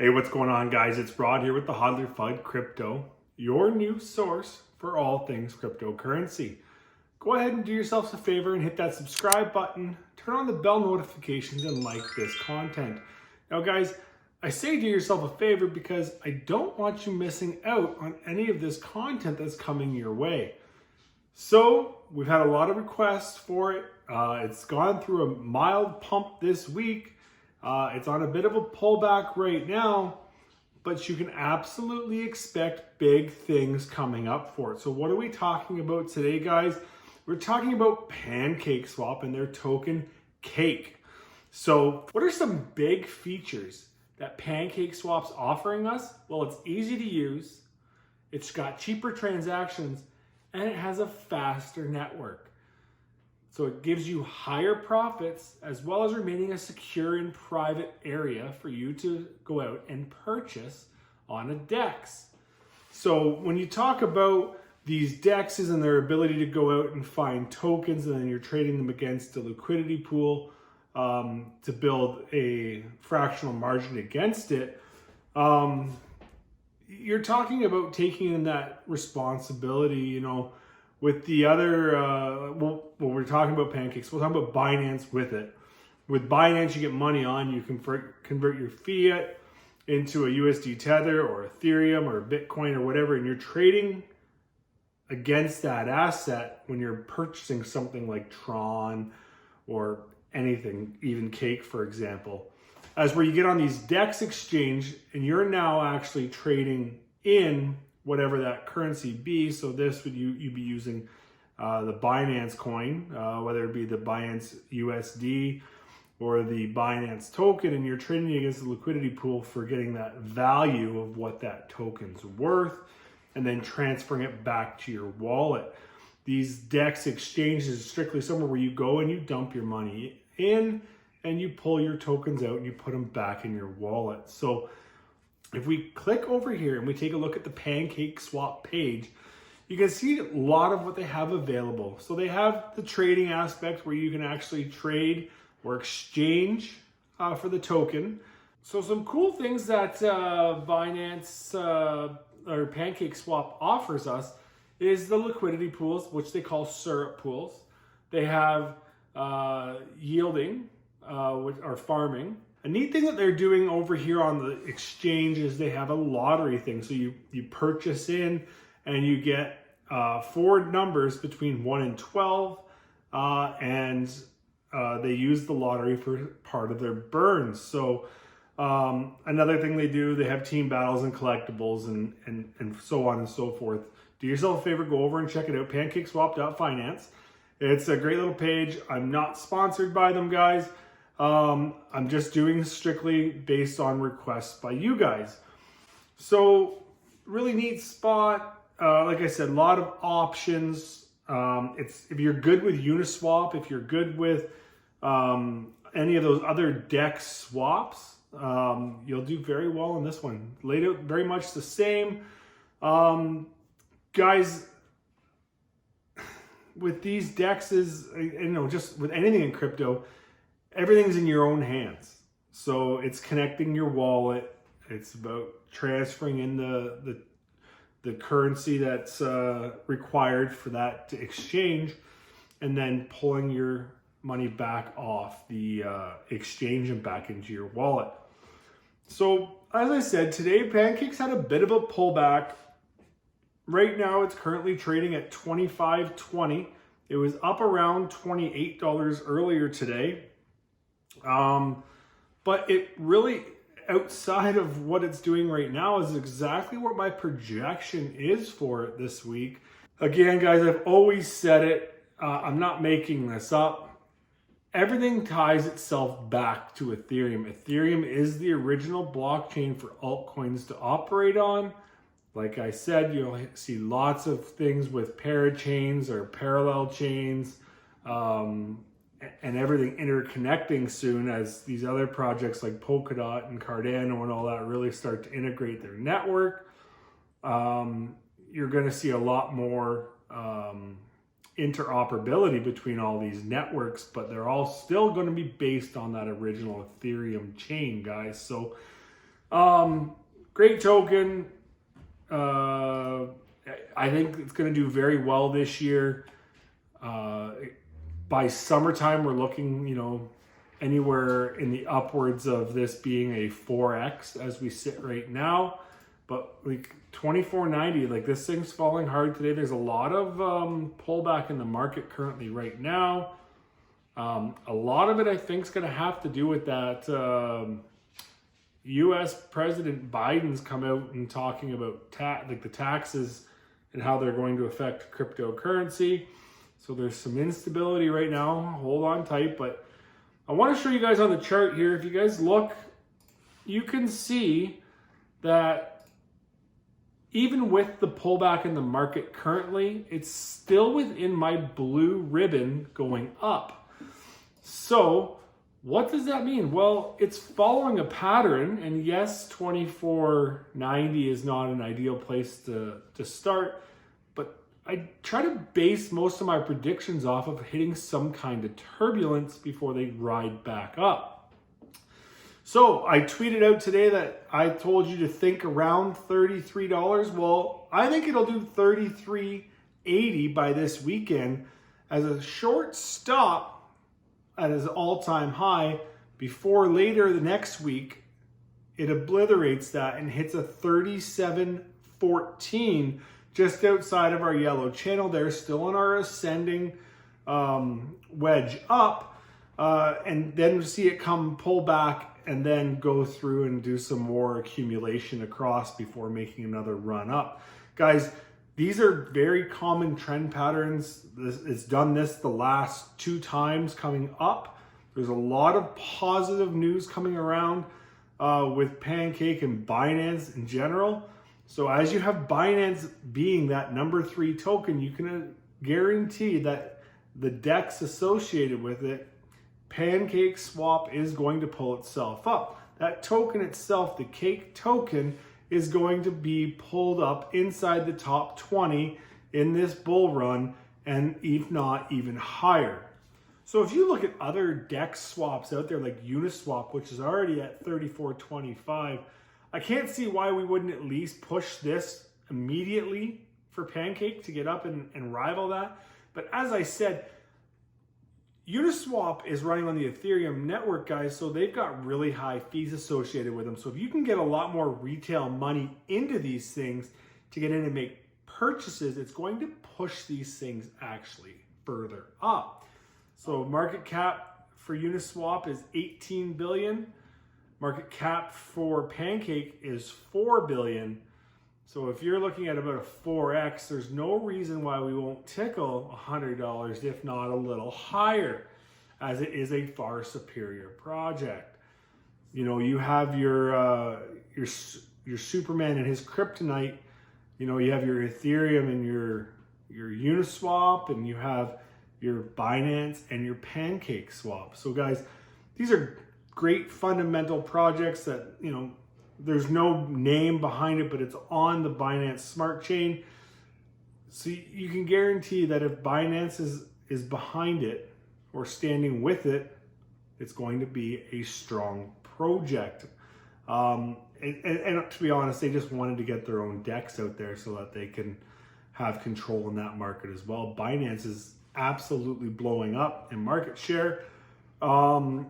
Hey, what's going on, guys? It's Rod here with the Hodler Fud Crypto, your new source for all things cryptocurrency. Go ahead and do yourselves a favor and hit that subscribe button, turn on the bell notifications, and like this content. Now, guys, I say do yourself a favor because I don't want you missing out on any of this content that's coming your way. So, we've had a lot of requests for it. It's gone through a mild pump this week. It's on a bit of a pullback right now, but you can absolutely expect big things coming up for it. So what are we talking about today, guys? We're talking about Pancakeswap and their token Cake. So what are some big features that Pancakeswap's offering us? Well, it's easy to use, it's got cheaper transactions, and it has a faster network. So it gives you higher profits as well as remaining a secure and private area for you to go out and purchase on a DEX. So when you talk about these DEXs and their ability to go out and find tokens and then you're trading them against a liquidity pool to build a fractional margin against it, you're talking about taking in that responsibility, with the other, we're talking about Pancakes, we'll talk about Binance with it. With Binance, you get money on, you can convert your fiat into a USD Tether or Ethereum or Bitcoin or whatever, and you're trading against that asset when you're purchasing something like Tron or anything, even Cake, for example. As where you get on these DEX exchange and you're now actually trading in whatever that currency be. So this would you be using the Binance coin, whether it be the Binance USD or the Binance token, and you're trading against the liquidity pool for getting that value of what that token's worth, and then transferring it back to your wallet. These DEX exchanges is strictly somewhere where you go and you dump your money in, and you pull your tokens out and you put them back in your wallet. So if we click over here and we take a look at the Pancakeswap page, you can see a lot of what they have available. So they have the trading aspect where you can actually trade or exchange for the token. So some cool things that Binance or Pancakeswap offers us is the liquidity pools, which they call syrup pools. They have yielding, which are farming. A neat thing that they're doing over here on the exchange is they have a lottery thing. So you purchase in and you get 4 numbers between 1 and 12, and they use the lottery for part of their burns. So another thing they do, they have team battles and collectibles and so on and so forth. Do yourself a favor, go over and check it out, pancakeswap.finance. It's a great little page. I'm not sponsored by them, guys. I'm just doing strictly based on requests by you guys. So really neat spot. Like I said, a lot of options. If you're good with Uniswap, if you're good with any of those other DEX swaps, you'll do very well in this one. Laid out very much the same. Guys, with these DEXs, just with anything in crypto, everything's in your own hands. So it's connecting your wallet. It's about transferring in the currency that's required for that to exchange, and then pulling your money back off the exchange and back into your wallet. So as I said, today Pancakes had a bit of a pullback. Right now it's currently trading at $25.20. It was up around $28 earlier today. But it really, outside of what it's doing right now, is exactly what my projection is for it this week. Again, guys, I've always said it. I'm not making this up. Everything ties itself back to Ethereum. Ethereum is the original blockchain for altcoins to operate on. Like I said, you'll see lots of things with parachains or parallel chains, and everything interconnecting soon as these other projects like Polkadot and Cardano and all that really start to integrate their network. You're going to see a lot more interoperability between all these networks, but they're all still going to be based on that original Ethereum chain, guys. So Great token. I think it's going to do very well this year. By summertime, we're looking, anywhere in the upwards of this being a 4x as we sit right now. But like 24.90, like this thing's falling hard today. There's a lot of pullback in the market currently right now. A lot of it, I think, is going to have to do with that U.S. President Biden's come out and talking about the taxes and how they're going to affect cryptocurrency. So there's some instability right now. Hold on tight, but I want to show you guys on the chart here. If you guys look, you can see that even with the pullback in the market currently, it's still within my blue ribbon going up. So what does that mean? Well, it's following a pattern, and yes, 24.90 is not an ideal place to start, but I try to base most of my predictions off of hitting some kind of turbulence before they ride back up. So I tweeted out today that I told you to think around $33. Well, I think it'll do $33.80 by this weekend as a short stop at its all-time high before later the next week it obliterates that and hits a 37.14 just outside of our yellow channel there, still on our ascending wedge up, and then we see it pull back and then go through and do some more accumulation across before making another run up. Guys, these are very common trend patterns. It's done this the last 2 times coming up. There's a lot of positive news coming around with Pancake and Binance in general. So as you have Binance being that number 3 token, you can guarantee that the DEX associated with it, Pancakeswap, is going to pull itself up. That token itself, the Cake token, is going to be pulled up inside the top 20 in this bull run, and if not even higher. So if you look at other DEX swaps out there like Uniswap, which is already at 34.25, I can't see why we wouldn't at least push this immediately for Pancake to get up and rival that. But as I said, Uniswap is running on the Ethereum network, guys, so they've got really high fees associated with them. So if you can get a lot more retail money into these things to get in and make purchases, it's going to push these things actually further up. So market cap for Uniswap is 18 billion. Market cap for Pancake is 4 billion. So if you're looking at about a 4x, there's no reason why we won't tickle $100, if not a little higher, as it is a far superior project. You have your Superman and his kryptonite. You have your Ethereum and your Uniswap, and you have your Binance and your Pancakeswap. So guys, these are great fundamental projects that, there's no name behind it, but it's on the Binance Smart Chain. So you can guarantee that if Binance is behind it or standing with it, it's going to be a strong project. And to be honest, they just wanted to get their own DEX out there so that they can have control in that market as well. Binance is absolutely blowing up in market share. And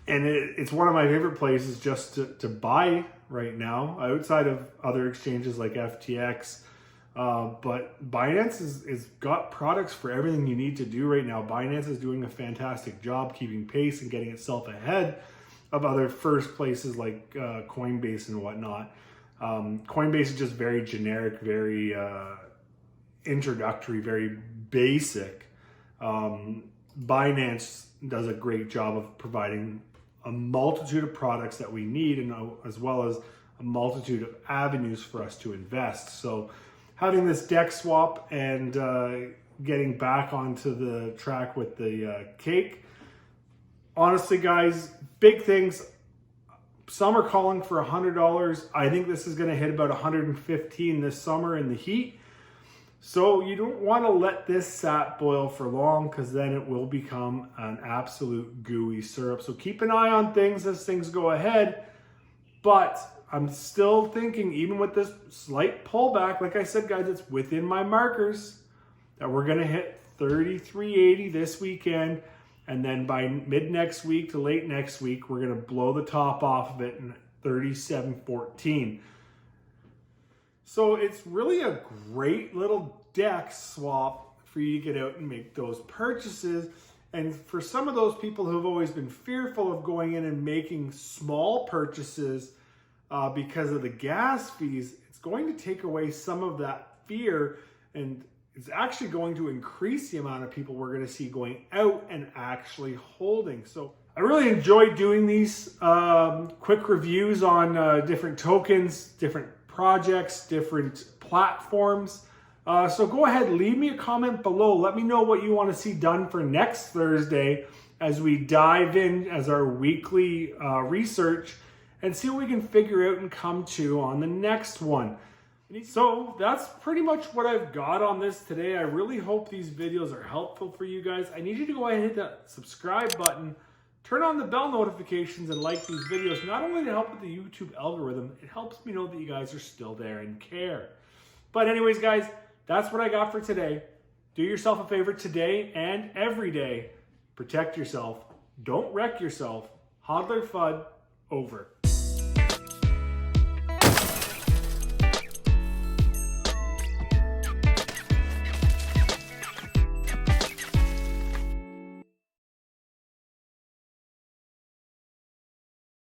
it's one of my favorite places just to buy right now, outside of other exchanges like FTX. But Binance is got products for everything you need to do right now. Binance is doing a fantastic job keeping pace and getting itself ahead of other first places like Coinbase and whatnot. Coinbase is just very generic, very introductory, very basic. Binance does a great job of providing a multitude of products that we need, and as well as a multitude of avenues for us to invest. So having this DEX swap and getting back onto the track with the Cake, honestly guys, big things. Some are calling for $100. I think this is going to hit about $115 this summer in the heat. So you don't want to let this sap boil for long, because then it will become an absolute gooey syrup. So keep an eye on things as things go ahead. But I'm still thinking, even with this slight pullback, like I said, guys, it's within my markers, that we're going to hit 33.80 this weekend. And then by mid next week to late next week, we're going to blow the top off of it in 37.14. So it's really a great little DEX swap for you to get out and make those purchases. And for some of those people who have always been fearful of going in and making small purchases because of the gas fees, it's going to take away some of that fear, and it's actually going to increase the amount of people we're going to see going out and actually holding. So I really enjoy doing these quick reviews on different tokens, different projects, different platforms. So go ahead, leave me a comment below. Let me know what you want to see done for next Thursday as we dive in as our weekly research and see what we can figure out and come to on the next one. So that's pretty much what I've got on this today. I really hope these videos are helpful for you guys. I need you to go ahead and hit that subscribe button, turn on the bell notifications, and like these videos. Not only to help with the YouTube algorithm, it helps me know that you guys are still there and care. But anyways, guys, that's what I got for today. Do yourself a favor today and every day. Protect yourself. Don't wreck yourself. Hodler FUD over.